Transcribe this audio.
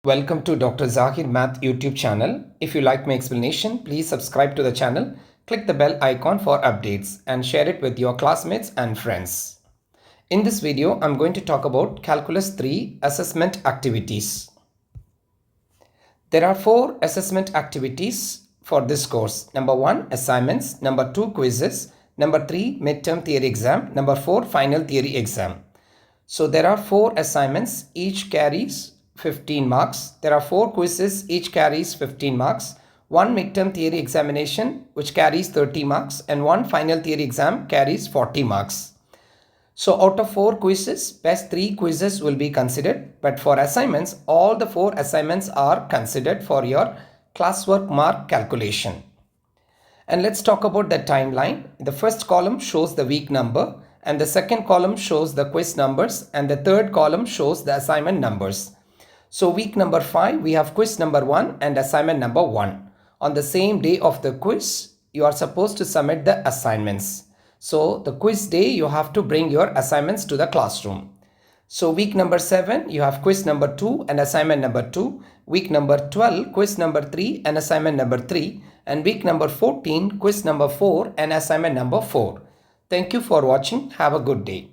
Welcome to Dr. Zahir Math YouTube channel. If you like my explanation, please subscribe to the channel, click the bell icon for updates and share it with your classmates and friends. In this video, I'm going to talk about Calculus 3 assessment activities. There are 4 assessment activities for this course. Number 1, assignments. Number 2, quizzes. Number 3, midterm theory exam. Number 4, final theory exam. So there are 4 assignments, each carries 15 marks. There are 4 quizzes, each carries 15 marks. 1 midterm theory examination which carries 30 marks and 1 final theory exam carries 40 marks. So out of 4 quizzes, best 3 quizzes will be considered, but for assignments, all the 4 assignments are considered for your classwork mark calculation. And let's talk about the timeline. The first column shows the week number and the second column shows the quiz numbers and the third column shows the assignment numbers. So week number 5, we have quiz number 1 and assignment number 1. On the same day of the quiz, you are supposed to submit the assignments. So the quiz day, you have to bring your assignments to the classroom. So week number 7, you have quiz number 2 and assignment number 2. Week number 12, quiz number 3 and assignment number 3. And week number 14, quiz number 4 and assignment number 4. Thank you for watching. Have a good day.